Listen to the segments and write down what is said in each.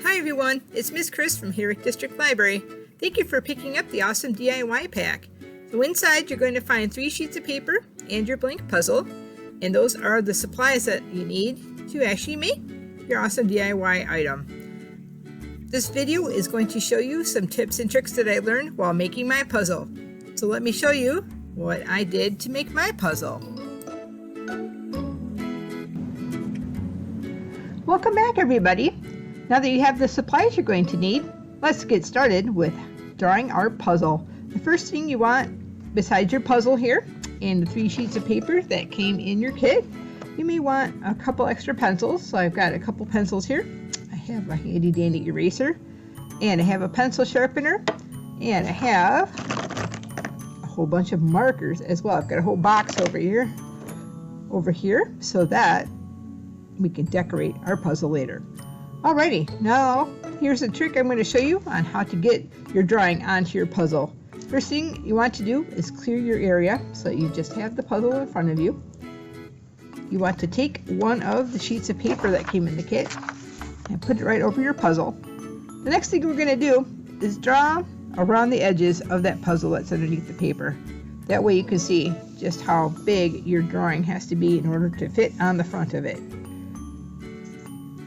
Hi everyone, it's Miss Chris from Herrick District Library. Thank you for picking up the awesome DIY pack. So inside you're going to find 3 sheets of paper and your blank puzzle, and those are the supplies that you need to actually make your awesome DIY item. This video is going to show you some tips and tricks that I learned while making my puzzle. So let me show you what I did to make my puzzle. Welcome back everybody. Now that you have the supplies you're going to need, let's get started with drawing our puzzle. The first thing you want, besides your puzzle here and the 3 sheets of paper that came in your kit, you may want a couple extra pencils. So I've got a couple pencils here. I have a handy dandy eraser, and I have a pencil sharpener, and I have a whole bunch of markers as well. I've got a whole box over here so that we can decorate our puzzle later. Alrighty, now here's a trick I'm going to show you on how to get your drawing onto your puzzle. First thing you want to do is clear your area so that you just have the puzzle in front of you. You want to take one of the sheets of paper that came in the kit and put it right over your puzzle. The next thing we're going to do is draw around the edges of that puzzle that's underneath the paper. That way you can see just how big your drawing has to be in order to fit on the front of it.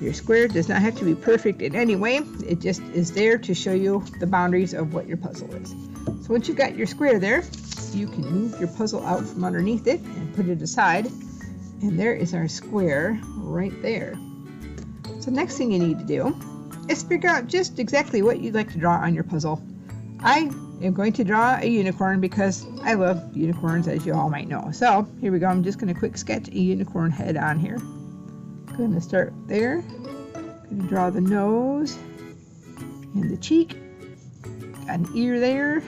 Your square does not have to be perfect in any way. It just is there to show you the boundaries of what your puzzle is. So once you've got your square there, you can move your puzzle out from underneath it and put it aside. And there is our square right there. So next thing you need to do is figure out just exactly what you'd like to draw on your puzzle. I am going to draw a unicorn because I love unicorns, as you all might know. So here we go. I'm just going to quick sketch a unicorn head on here. Going to start there. Going to draw the nose and the cheek. Got an ear there.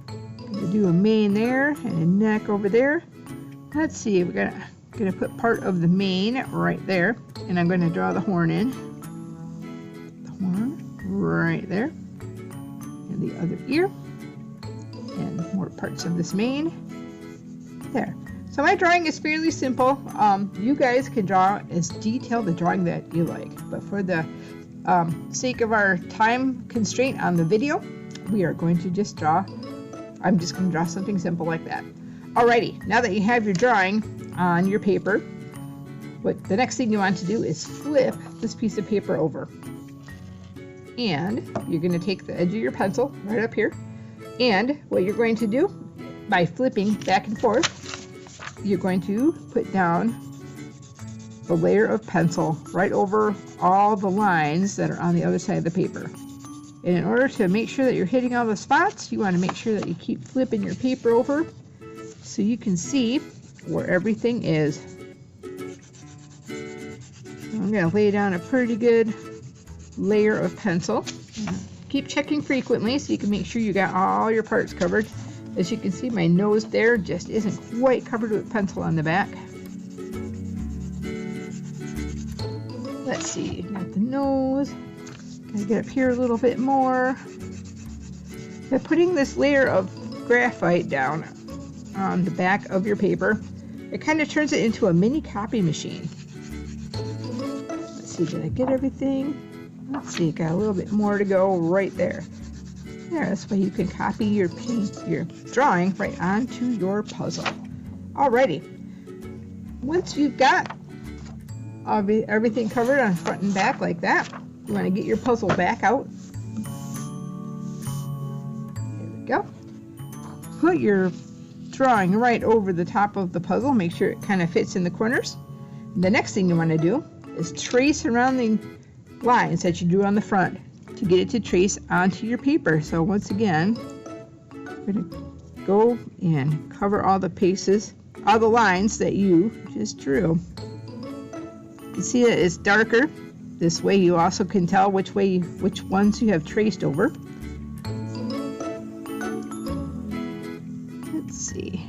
Going to do a mane there and a neck over there. Let's see, we're going to put part of the mane right there, and I'm going to draw the horn in. The horn right there, and the other ear, and more parts of this mane there. So my drawing is fairly simple. You guys can draw as detailed a drawing that you like, but for the sake of our time constraint on the video, we are going to just draw. I'm just going to draw something simple like that. Alrighty, now that you have your drawing on your paper, what the next thing you want to do is flip this piece of paper over. And you're going to take the edge of your pencil right up here, and what you're going to do by flipping back and forth, you're going to put down the layer of pencil right over all the lines that are on the other side of the paper. And in order to make sure that you're hitting all the spots, you want to make sure that you keep flipping your paper over so you can see where everything is. I'm going to lay down a pretty good layer of pencil. Keep checking frequently so you can make sure you got all your parts covered. As you can see, my nose there just isn't quite covered with pencil on the back. Let's see, got the nose. Gotta get up here a little bit more. By putting this layer of graphite down on the back of your paper, it kind of turns it into a mini copy machine. Let's see, did I get everything? Let's see, got a little bit more to go right there. There, that's why you can copy your drawing right onto your puzzle. Alrighty, once you've got everything covered on front and back like that, you want to get your puzzle back out. There we go. Put your drawing right over the top of the puzzle. Make sure it kind of fits in the corners. The next thing you want to do is trace around the lines that you drew on the front to get it to trace onto your paper. So once again, we're going to go and cover all the pieces, all the lines that you just drew. You can see that it's darker. This way you also can tell which ones you have traced over. Let's see.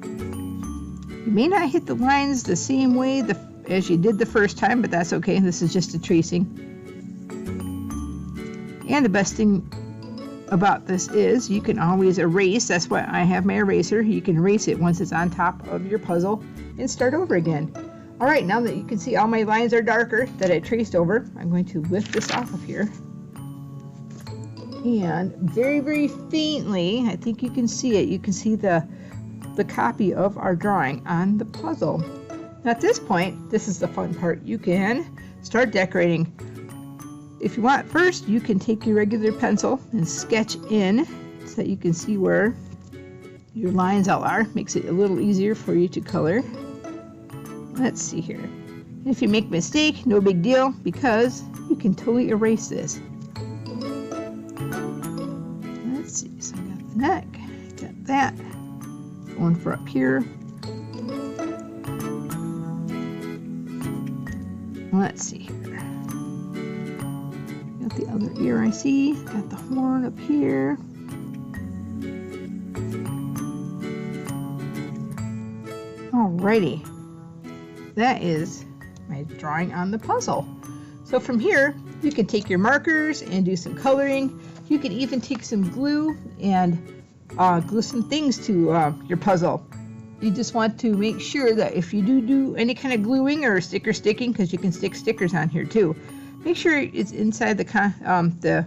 You may not hit the lines the same way as you did the first time, but that's okay. This is just a tracing. And the best thing about this is you can always erase. That's why I have my eraser. You can erase it once it's on top of your puzzle and start over again. All right, now that you can see all my lines are darker that I traced over, I'm going to lift this off of here. And very, very faintly, I think you can see it. You can see the copy of our drawing on the puzzle. Now at this point, this is the fun part. You can start decorating. If you want, first you can take your regular pencil and sketch in so that you can see where your lines all are. Makes it a little easier for you to color. Let's see here. If you make a mistake, no big deal, because you can totally erase this. Let's see, so I got the neck, got that, going for up here. Let's see here. Got the other ear I see, got the horn up here. Alrighty. That is my drawing on the puzzle. So from here, you can take your markers and do some coloring. You can even take some glue and glue some things to your puzzle. You just want to make sure that if you do any kind of gluing or sticker sticking, because you can stick stickers on here too, make sure it's inside the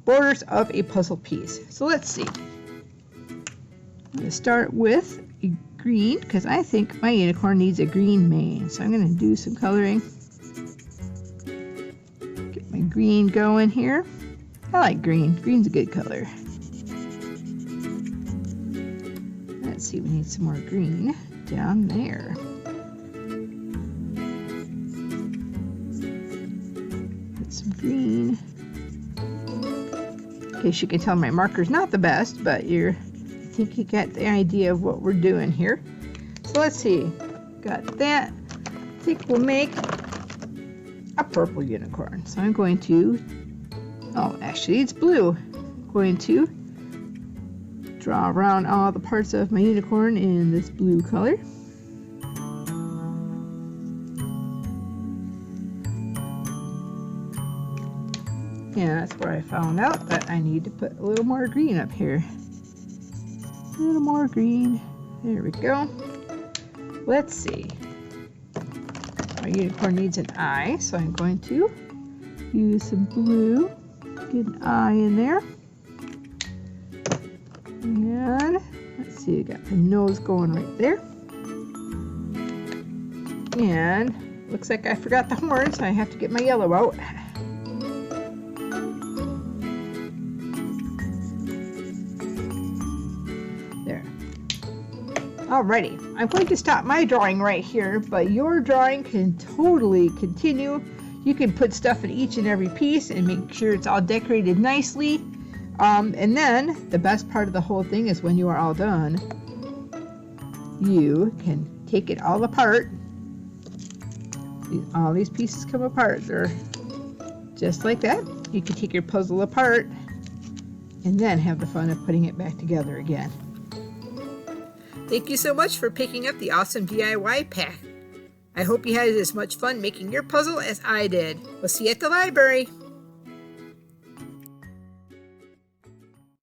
borders of a puzzle piece. So let's see. I'm going to start with a green, because I think my unicorn needs a green mane. So I'm going to do some coloring. Get my green going here. I like green. Green's a good color. Let's see, we need some more green down there. Put some green. In case you can tell, my marker's not the best, but I think you got the idea of what we're doing here. So let's see, got that. I think we'll make a purple unicorn. So I'm going to, oh, actually it's blue. I'm going to draw around all the parts of my unicorn in this blue color. And that's where I found out that I need to put a little more green up here. A little more green. There we go. Let's see. My unicorn needs an eye, so I'm going to use some blue. Get an eye in there. And let's see, I got the nose going right there. And looks like I forgot the horn, so I have to get my yellow out. There. Alrighty, I'm going to stop my drawing right here, but your drawing can totally continue. You can put stuff in each and every piece and make sure it's all decorated nicely. And then the best part of the whole thing is when you are all done, you can take it all apart. All these pieces come apart. They're just like that. You can take your puzzle apart and then have the fun of putting it back together again. Thank you so much for picking up the awesome DIY pack. I hope you had as much fun making your puzzle as I did. We'll see you at the library.